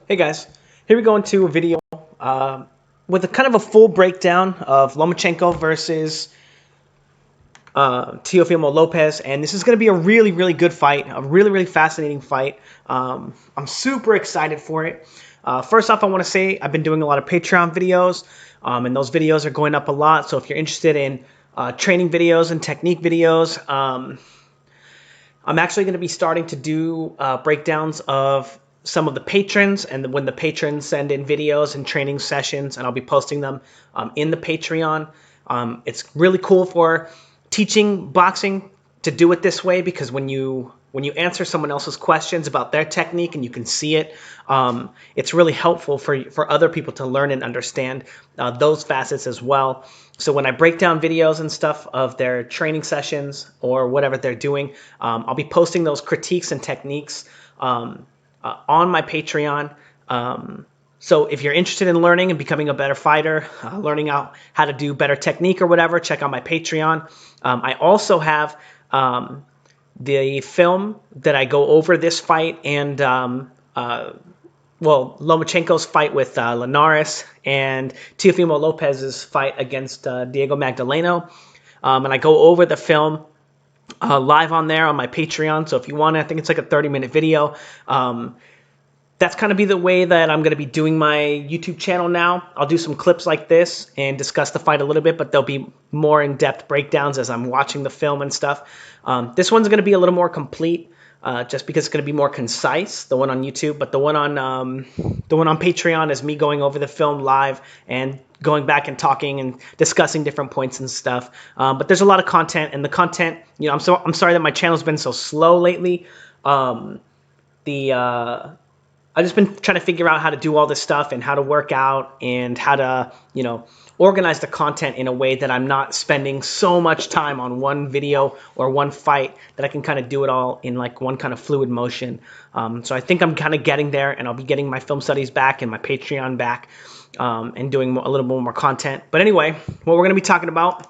Hey guys, here we go into a video uh, with a kind of a full breakdown of Lomachenko versus Teofimo Lopez, and this is going to be a really good fight, a really fascinating fight. I'm super excited for it. First off, I want to say I've been doing a lot of Patreon videos, and those videos are going up a lot. So if you're interested in training videos and technique videos, I'm actually going to be starting to do breakdowns of some of the patrons, and when the patrons send in videos and training sessions, and I'll be posting them in the Patreon. It's really cool for teaching boxing to do it this way, because when you answer someone else's questions about their technique and you can see it, it's really helpful for other people to learn and understand those facets as well. So when I break down videos and stuff of their training sessions or whatever they're doing, I'll be posting those critiques and techniques on my Patreon. So if you're interested in learning and becoming a better fighter, learning how to do better technique or whatever, check out my Patreon. I also have the film that I go over this fight and Lomachenko's fight with Linares and Teofimo Lopez's fight against Diego Magdaleno. And I go over the film live on there on my Patreon. So if you want, I think it's like a 30-minute video. That's kind of be the way that I'm going to be doing my YouTube channel now. I'll do some clips like this and discuss the fight a little bit, but there'll be more in-depth breakdowns as I'm watching the film and stuff. This one's going to be a little more complete, just because it's going to be more concise, the one on YouTube, but the one on Patreon is me going over the film live and going back and talking and discussing different points and stuff. But there's a lot of content, and the content, I'm sorry that my channel's been so slow lately. I've just been trying to figure out how to do all this stuff and how to work out and how to, organize the content in a way that I'm not spending so much time on one video or one fight, that I can kind of do it all in like one kind of fluid motion. So I think I'm kind of getting there, and I'll be getting my film studies back and my Patreon back, and doing a little more content. But anyway, what we're going to be talking about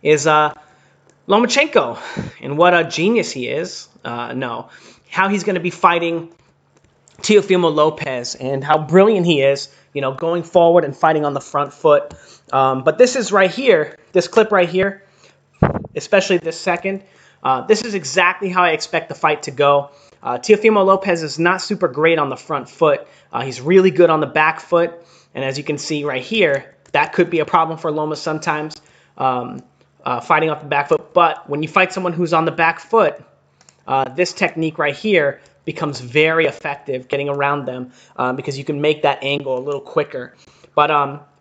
is Lomachenko and what a genius he is. No, how he's going to be fighting Teofimo Lopez and how brilliant he is, going forward and fighting on the front foot. But this is right here, this clip right here, especially this second, this is exactly how I expect the fight to go. Teofimo Lopez is not super great on the front foot. He's really good on the back foot. And as you can see right here, that could be a problem for Loma sometimes, fighting off the back foot. But when you fight someone who's on the back foot, this technique right here becomes very effective getting around them, because you can make that angle a little quicker. But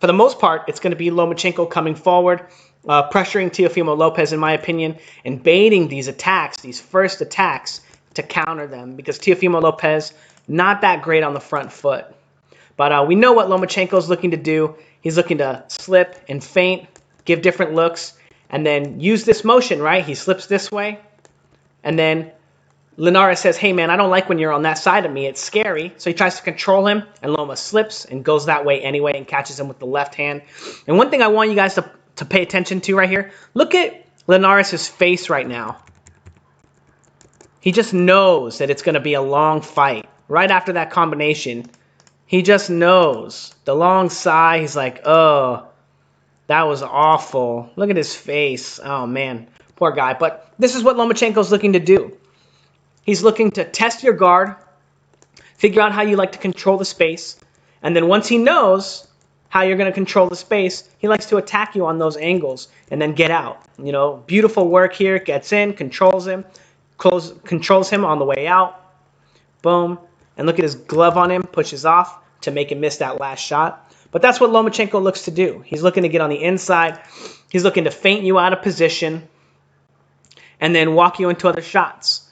for the most part, it's going to be Lomachenko coming forward, pressuring Teofimo Lopez, in my opinion, and baiting these attacks, these first attacks, to counter them, because Teofimo Lopez, not that great on the front foot. But we know what Lomachenko's looking to do. He's looking to slip and feint, give different looks, and then use this motion, right? He slips this way, and then Linares says, hey, man, I don't like when you're on that side of me. It's scary. So he tries to control him, and Loma slips and goes that way anyway and catches him with the left hand. And one thing I want you guys to pay attention to right here, look at Linares' face right now. He just knows that it's going to be a long fight. Right after that combination, he just knows. The long sigh, he's like, oh, that was awful. Look at his face. Oh, man, poor guy. But this is what Lomachenko's looking to do. He's looking to test your guard, figure out how you like to control the space, and then once he knows how you're going to control the space, he likes to attack you on those angles and then get out. Beautiful work here, gets in, controls him on the way out. Boom. And look at his glove on him, pushes off to make him miss that last shot. But that's what Lomachenko looks to do. He's looking to get on the inside. He's looking to feint you out of position and then walk you into other shots.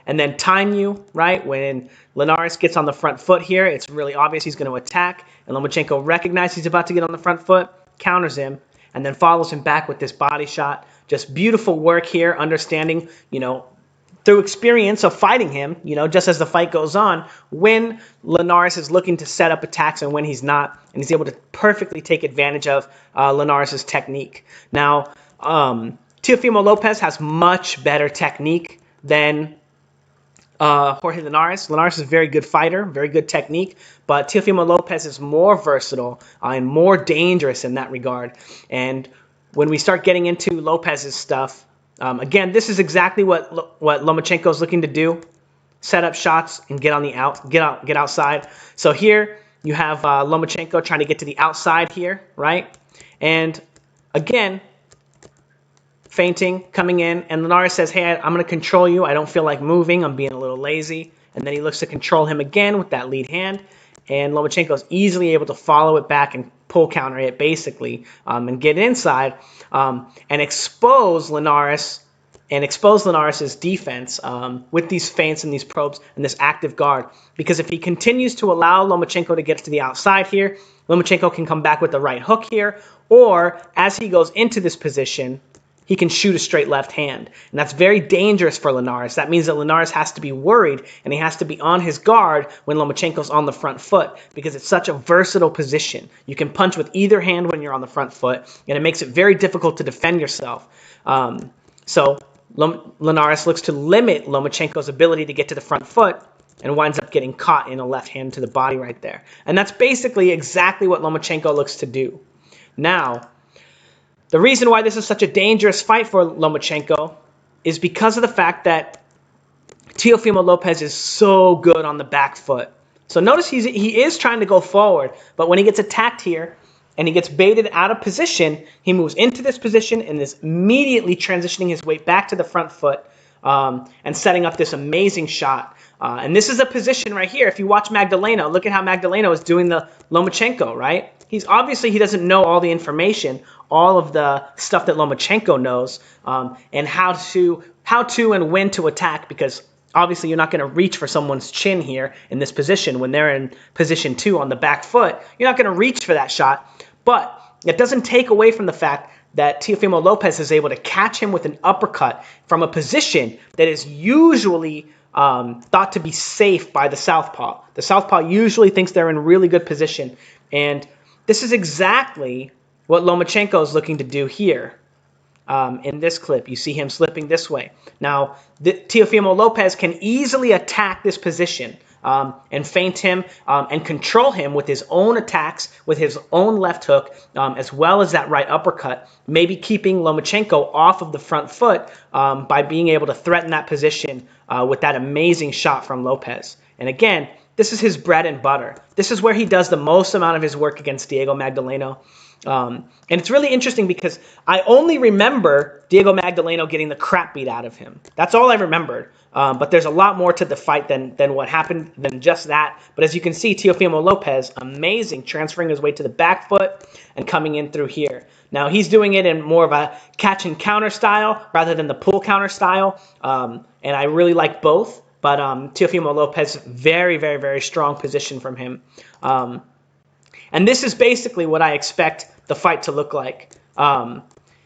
And then time you, right? When Linares gets on the front foot here, it's really obvious he's going to attack, and Lomachenko recognizes he's about to get on the front foot, counters him, and then follows him back with this body shot. Just beautiful work here, understanding, through experience of fighting him, just as the fight goes on, when Linares is looking to set up attacks and when he's not, and he's able to perfectly take advantage of Linares' technique. Now, Teofimo Lopez has much better technique than Jorge Linares. Linares is a very good fighter, very good technique, but Teofimo Lopez is more versatile and more dangerous in that regard. And when we start getting into Lopez's stuff, again, this is exactly what Lomachenko is looking to do: set up shots and get outside. So here you have Lomachenko trying to get to the outside here, right? And again, feinting, coming in, and Linares says, hey, I'm going to control you. I don't feel like moving. I'm being a little lazy. And then he looks to control him again with that lead hand. And Lomachenko is easily able to follow it back and pull counter it, basically, and get inside and expose Linares and expose Linares' defense with these feints and these probes and this active guard. Because if he continues to allow Lomachenko to get to the outside here, Lomachenko can come back with the right hook here, or as he goes into this position, he can shoot a straight left hand. And that's very dangerous for Linares. That means that Linares has to be worried and he has to be on his guard when Lomachenko's on the front foot, because it's such a versatile position. You can punch with either hand when you're on the front foot, and it makes it very difficult to defend yourself. So Linares looks to limit Lomachenko's ability to get to the front foot and winds up getting caught in a left hand to the body right there. And that's basically exactly what Lomachenko looks to do. Now, the reason why this is such a dangerous fight for Lomachenko is because of the fact that Teofimo Lopez is so good on the back foot. So notice he is trying to go forward, but when he gets attacked here and he gets baited out of position, he moves into this position and is immediately transitioning his weight back to the front foot and setting up this amazing shot. And this is a position right here. If you watch Magdaleno, look at how Magdaleno is doing the Lomachenko, right? He doesn't know all the information, all of the stuff that Lomachenko knows, and how to and when to attack, because obviously you're not going to reach for someone's chin here in this position when they're in position 2 on the back foot. You're not going to reach for that shot, but it doesn't take away from the fact that Teofimo Lopez is able to catch him with an uppercut from a position that is usually thought to be safe by the southpaw. The southpaw usually thinks they're in really good position, and this is exactly what Lomachenko is looking to do here. In this clip, you see him slipping this way. Now, Teofimo Lopez can easily attack this position and feint him and control him with his own attacks, with his own left hook, as well as that right uppercut, maybe keeping Lomachenko off of the front foot by being able to threaten that position with that amazing shot from Lopez. And again, this is his bread and butter. This is where he does the most amount of his work against Diego Magdaleno. And it's really interesting because I only remember Diego Magdaleno getting the crap beat out of him. That's all I remembered. But there's a lot more to the fight than what happened, than just that. But as you can see, Teofimo Lopez, amazing, transferring his weight to the back foot and coming in through here. Now, he's doing it in more of a catch and counter style rather than the pull counter style. And I really like both. But Teofimo Lopez, very, very, very strong position from him. And this is basically what I expect the fight to look like.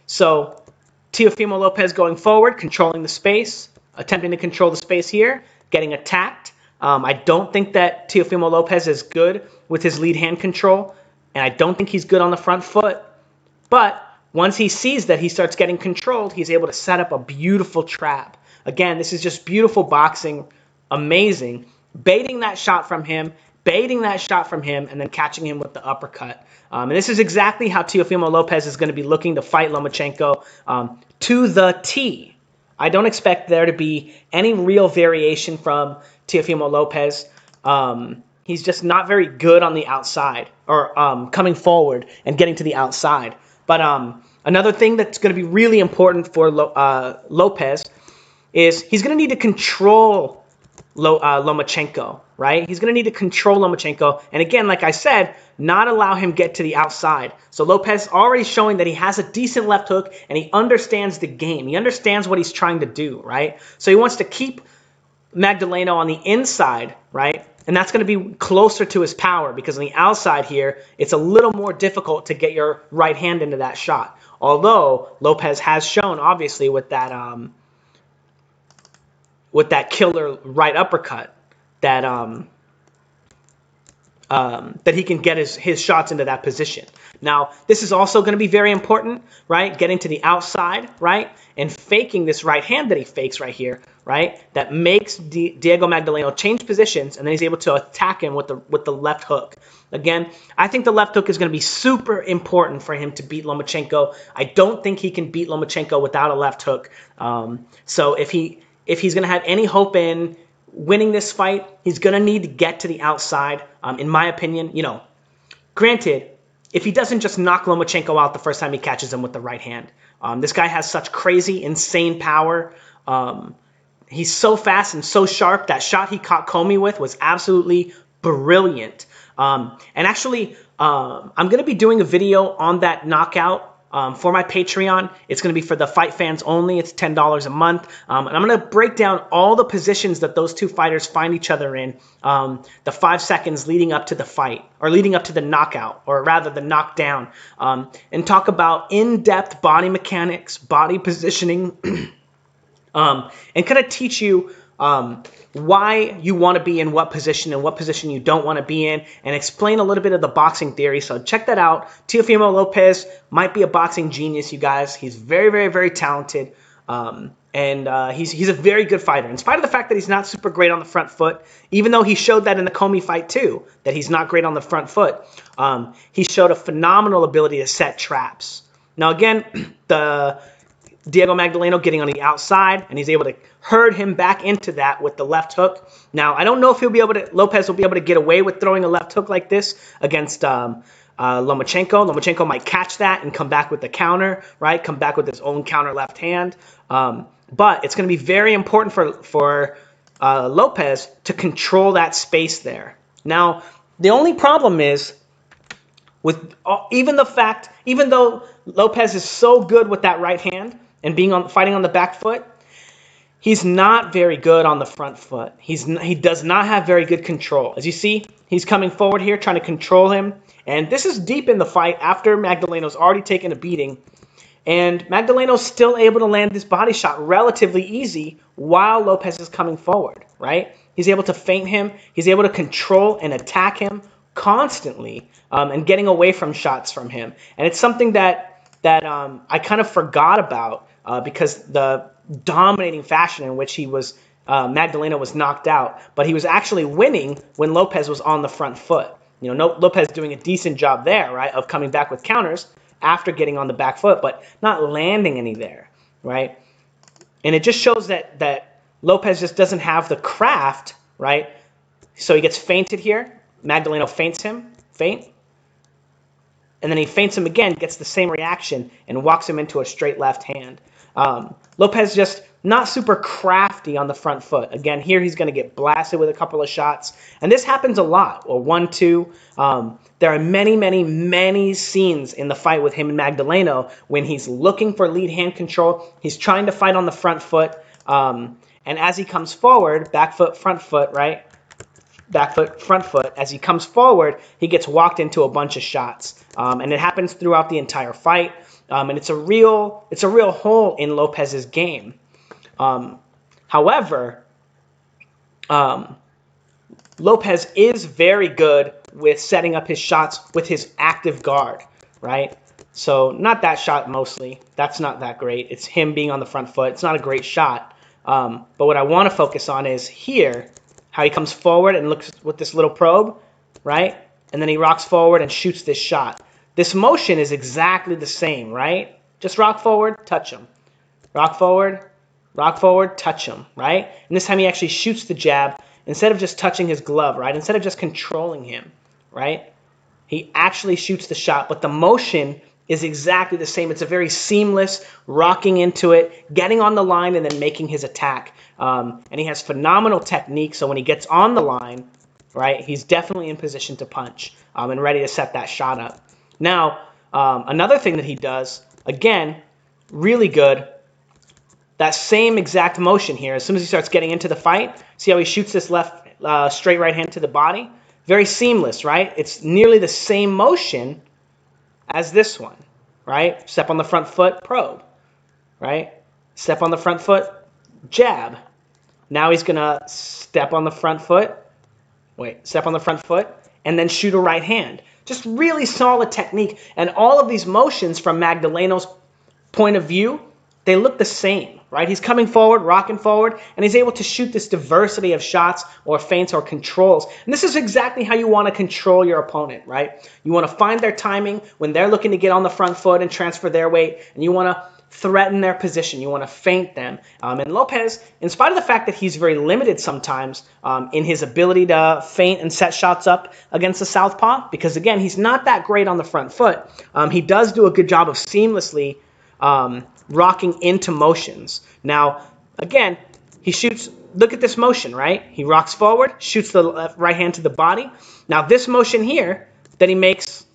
So Teofimo Lopez going forward, controlling the space, attempting to control the space here, getting attacked. I don't think that Teofimo Lopez is good with his lead hand control, and I don't think he's good on the front foot. But once he sees that he starts getting controlled, he's able to set up a beautiful trap. Again, this is just beautiful boxing, amazing. Baiting that shot from him, and then catching him with the uppercut. And this is exactly how Teofimo Lopez is going to be looking to fight Lomachenko to the T. I don't expect there to be any real variation from Teofimo Lopez. He's just not very good on the outside, or coming forward and getting to the outside. But another thing that's going to be really important for Lopez is he's going to need to control Lomachenko, right? He's going to need to control Lomachenko. And again, like I said, not allow him get to the outside. So Lopez already showing that he has a decent left hook and he understands the game. He understands what he's trying to do, right? So he wants to keep Magdaleno on the inside, right? And that's going to be closer to his power, because on the outside here, it's a little more difficult to get your right hand into that shot. Although Lopez has shown, obviously, with that killer right uppercut, that that he can get his shots into that position. Now, this is also going to be very important, right? Getting to the outside, right? And faking this right hand that he fakes right here, right? That makes Diego Magdaleno change positions, and then he's able to attack him with the left hook. Again, I think the left hook is going to be super important for him to beat Lomachenko. I don't think he can beat Lomachenko without a left hook. So if he's going to have any hope in winning this fight, he's going to need to get to the outside. In my opinion, granted, if he doesn't just knock Lomachenko out the first time he catches him with the right hand. This guy has such crazy, insane power. He's so fast and so sharp. That shot he caught Comey with was absolutely brilliant. And actually, I'm going to be doing a video on that knockout for my Patreon. It's going to be for the fight fans only. It's $10 a month. And I'm going to break down all the positions that those two fighters find each other in the 5 seconds leading up to the fight, or leading up to the knockout, or rather the knockdown, and talk about in-depth body mechanics, body positioning, and kind of teach you why you want to be in what position and what position you don't want to be in, and explain a little bit of the boxing theory. So check that out. Teofimo Lopez might be a boxing genius, you guys. He's very, very, very talented, and he's a very good fighter. In spite of the fact that he's not super great on the front foot, even though he showed that in the Comey fight too, that he's not great on the front foot, he showed a phenomenal ability to set traps. Now again, Diego Magdaleno getting on the outside, and he's able to herd him back into that with the left hook. Now, I don't know if Lopez will be able to get away with throwing a left hook like this against Lomachenko. Lomachenko might catch that and come back with the counter, right? Come back with his own counter left hand. But it's going to be very important for Lopez to control that space there. Now, the only problem is, with even though Lopez is so good with that right hand and fighting on the back foot, he's not very good on the front foot. He does not have very good control. As you see, he's coming forward here trying to control him. And this is deep in the fight after Magdaleno's already taken a beating. And Magdaleno's still able to land this body shot relatively easy while Lopez is coming forward, right? He's able to feint him. He's able to control and attack him constantly, and getting away from shots from him. And it's something that I kind of forgot about because the dominating fashion in which Magdaleno was knocked out, but he was actually winning when Lopez was on the front foot. Lopez doing a decent job there, right, of coming back with counters after getting on the back foot, but not landing any there, right? And it just shows that Lopez just doesn't have the craft, right? So he gets feinted here. Magdaleno feints him, and then he feints him again, gets the same reaction, and walks him into a straight left hand. Lopez just not super crafty on the front foot. Again, here he's going to get blasted with a couple of shots, and this happens a lot. Or 1-2. There are many, many, many scenes in the fight with him and Magdaleno when he's looking for lead hand control. He's trying to fight on the front foot, and as he comes forward, back foot, front foot, right? Back foot, front foot. As he comes forward, he gets walked into a bunch of shots, and it happens throughout the entire fight. And it's a real hole in Lopez's game. However, Lopez is very good with setting up his shots with his active guard, right? So not that shot mostly. That's not that great. It's him being on the front foot. It's not a great shot. But what I want to focus on is here, how he comes forward and looks with this little probe, right? And then he rocks forward and shoots this shot. This motion is exactly the same, right? Just rock forward, touch him. Rock forward, touch him, right? And this time he actually shoots the jab instead of just touching his glove, right? Instead of just controlling him, right? He actually shoots the shot, but the motion is exactly the same. It's a very seamless rocking into it, getting on the line, and then making his attack. And he has phenomenal technique, so when he gets on the line, right, he's definitely in position to punch and ready to set that shot up. Now, another thing that he does, again, really good, that same exact motion here. As soon as he starts getting into the fight, see how he shoots this left straight right hand to the body? Very seamless, right? It's nearly the same motion as this one, right? Step on the front foot, probe, right? Step on the front foot, jab. Now he's going to step on the front foot, step on the front foot, and then shoot a right hand. Just really solid technique. And all of these motions from Magdalena's point of view, they look the same, right? He's coming forward, rocking forward, and he's able to shoot this diversity of shots or feints or controls. And this is exactly how you want to control your opponent, right? You want to find their timing when they're looking to get on the front foot and transfer their weight, and you want to threaten their position. You want to feint them. And Lopez, in spite of the fact that he's very limited sometimes in his ability to feint and set shots up against the southpaw, because again, he's not that great on the front foot, he does do a good job of seamlessly rocking into motions. Now, again, he shoots, look at this motion, right? He rocks forward, shoots the right hand to the body. Now, this motion here that he makes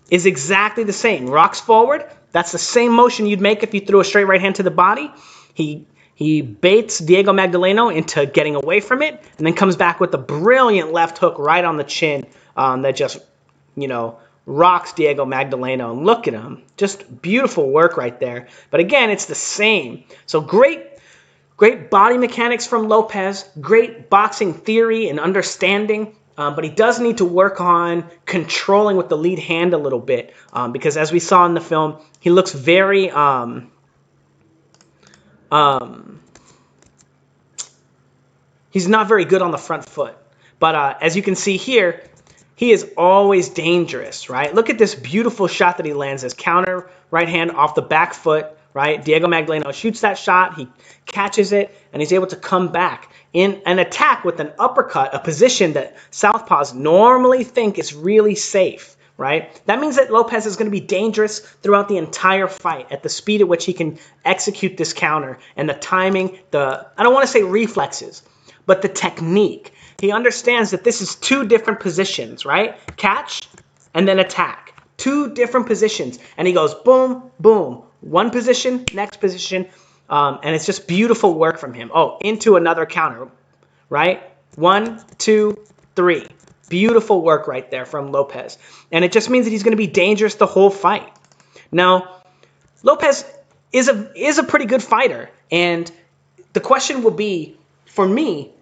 is exactly the same. Rocks forward, that's the same motion you'd make if you threw a straight right hand to the body. He baits Diego Magdaleno into getting away from it, and then comes back with a brilliant left hook right on the chin that just, rocks Diego Magdaleno. And look at him. Just beautiful work right there. But again, it's the same. So great body mechanics from Lopez, great boxing theory and understanding, but he does need to work on controlling with the lead hand a little bit because as we saw in the film, he looks very he's not very good on the front foot. But as you can see here, he is always dangerous, right? Look at this beautiful shot that he lands, this counter right hand off the back foot, right? Diego Magdaleno shoots that shot, he catches it, and he's able to come back in an attack with an uppercut, a position that southpaws normally think is really safe, right? That means that Lopez is going to be dangerous throughout the entire fight at the speed at which he can execute this counter and the timing, I don't want to say reflexes, but the technique. He understands that this is two different positions, right? Catch and then attack. Two different positions. And he goes boom, boom. One position, next position. And it's just beautiful work from him. Oh, into another counter, right? 1, 2, 3. Beautiful work right there from Lopez. And it just means that he's going to be dangerous the whole fight. Now, Lopez is a pretty good fighter. And the question will be, for me,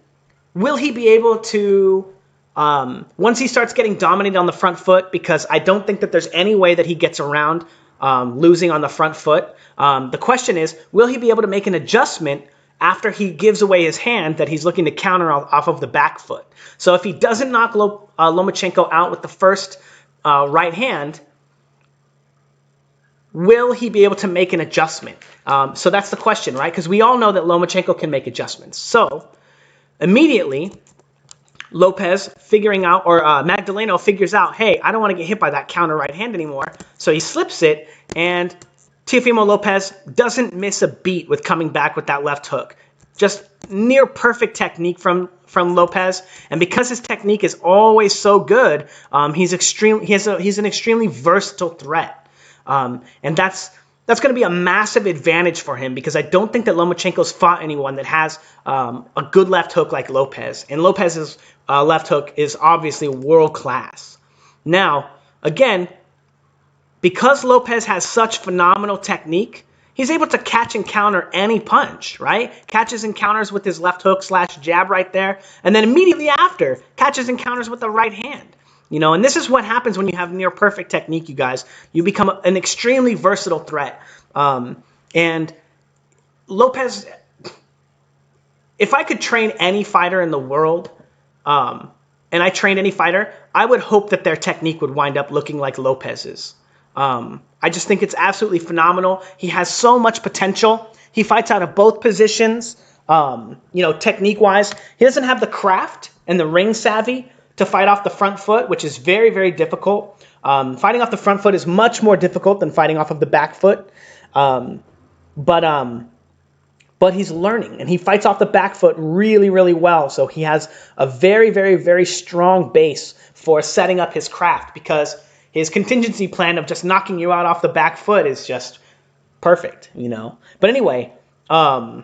will he be able to, once he starts getting dominated on the front foot, because I don't think that there's any way that he gets around losing on the front foot. The question is, will he be able to make an adjustment after he gives away his hand that he's looking to counter off of the back foot? So if he doesn't knock Lomachenko out with the first right hand, will he be able to make an adjustment? So that's the question, right? Because we all know that Lomachenko can make adjustments. So immediately, Lopez Magdaleno figures out, hey, I don't want to get hit by that counter right hand anymore. So he slips it, and Teofimo Lopez doesn't miss a beat with coming back with that left hook. Just near perfect technique from Lopez, and because his technique is always so good, he's an extremely versatile threat, and that's going to be a massive advantage for him because I don't think that Lomachenko's fought anyone that has a good left hook like Lopez. And Lopez's left hook is obviously world class. Now, again, because Lopez has such phenomenal technique, he's able to catch and counter any punch, right? Catches and counters with his left hook / jab right there. And then immediately after, catches and counters with the right hand. And this is what happens when you have near perfect technique, you guys. You become an extremely versatile threat. And Lopez, if I could train any fighter in the world, and I trained any fighter, I would hope that their technique would wind up looking like Lopez's. I just think it's absolutely phenomenal. He has so much potential. He fights out of both positions, technique-wise. He doesn't have the craft and the ring savvy to fight off the front foot, which is very, very difficult. Fighting off the front foot is much more difficult than fighting off of the back foot. But he's learning, and he fights off the back foot really, really well. So he has a very, very, very strong base for setting up his craft because his contingency plan of just knocking you out off the back foot is just perfect, But anyway, what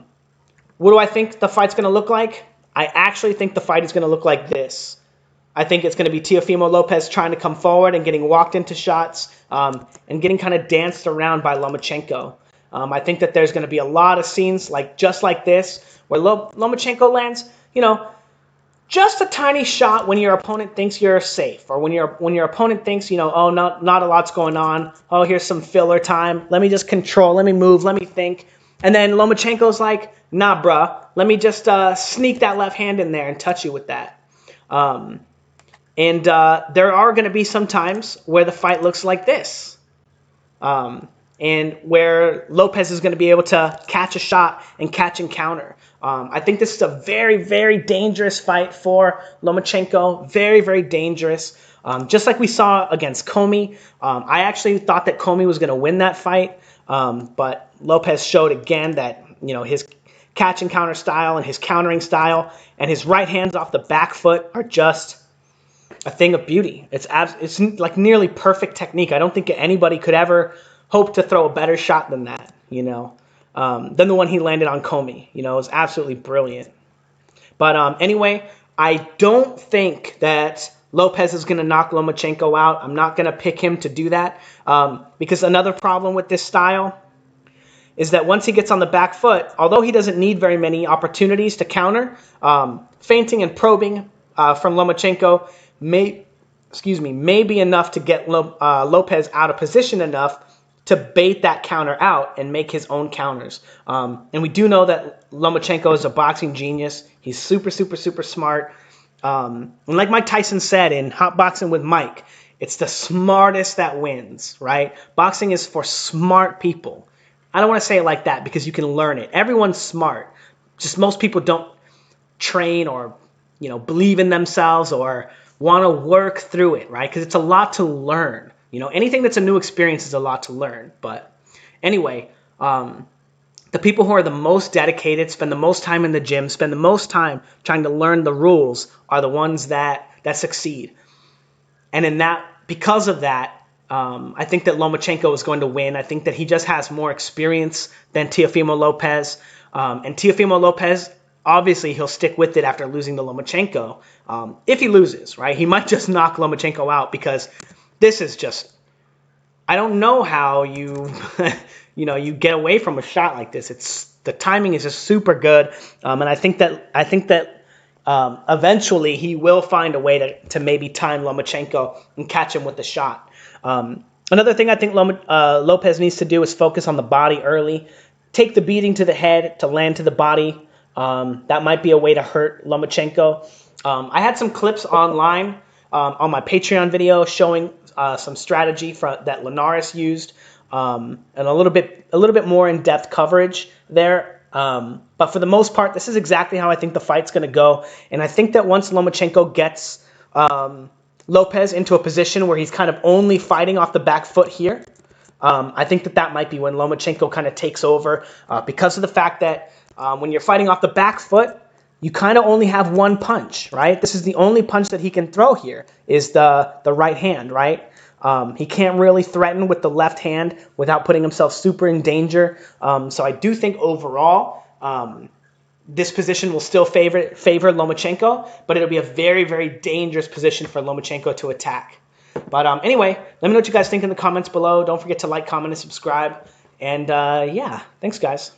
do I think the fight's going to look like? I actually think the fight is going to look like this. I think it's going to be Teofimo Lopez trying to come forward and getting walked into shots and getting kind of danced around by Lomachenko. I think that there's going to be a lot of scenes just like this where Lomachenko lands, just a tiny shot when your opponent thinks you're safe, or when your opponent thinks, you know, oh, not a lot's going on. Oh, here's some filler time. Let me just control. Let me move. Let me think. And then Lomachenko's like, nah, bruh. Let me just sneak that left hand in there and touch you with that. And there are going to be some times where the fight looks like this. And where Lopez is going to be able to catch a shot and catch and counter. I think this is a very, very dangerous fight for Lomachenko. Very, very dangerous. Just like we saw against Comey. I actually thought that Comey was going to win that fight. But Lopez showed again that, you know, his catch and counter style and his countering style and his right hands off the back foot are just a thing of beauty. It's like nearly perfect technique. I don't think anybody could ever hope to throw a better shot than that, you know, than the one he landed on Comey. You know, it was absolutely brilliant. But anyway, I don't think that Lopez is going to knock Lomachenko out. I'm not going to pick him to do that because another problem with this style is that once he gets on the back foot, although he doesn't need very many opportunities to counter, feinting and probing from Lomachenko may be enough to get Lopez out of position enough to bait that counter out and make his own counters. And we do know that Lomachenko is a boxing genius. He's super, super, super smart. And like Mike Tyson said in Hot Boxing with Mike, it's the smartest that wins, right? Boxing is for smart people. I don't want to say it like that because you can learn it. Everyone's smart. Just most people don't train or, you know, believe in themselves or want to work through it, right? Because it's a lot to learn. You know, anything that's a new experience is a lot to learn. But anyway, the people who are the most dedicated, spend the most time in the gym, spend the most time trying to learn the rules are the ones that succeed. And in that, because of that, I think that Lomachenko is going to win. I think that he just has more experience than Teofimo Lopez. And Teofimo Lopez, obviously, he'll stick with it after losing to Lomachenko. If he loses, right? He might just knock Lomachenko out because this is just, I don't know how you, you know, you get away from a shot like this. The timing is just super good. And I think that eventually he will find a way to maybe time Lomachenko and catch him with the shot. Another thing I think Lopez needs to do is focus on the body early. Take the beating to the head to land to the body. That might be a way to hurt Lomachenko. I had some clips online on my Patreon video showing some strategy that Linares used and a little bit more in-depth coverage there. But for the most part, this is exactly how I think the fight's going to go. And I think that once Lomachenko gets Lopez into a position where he's kind of only fighting off the back foot here, I think that might be when Lomachenko kind of takes over because of the fact that when you're fighting off the back foot, you kind of only have one punch, right? This is the only punch that he can throw here is the right hand, right? He can't really threaten with the left hand without putting himself super in danger. So I do think overall this position will still favor Lomachenko, but it'll be a very, very dangerous position for Lomachenko to attack. But anyway, let me know what you guys think in the comments below. Don't forget to like, comment, and subscribe. And yeah, thanks, guys.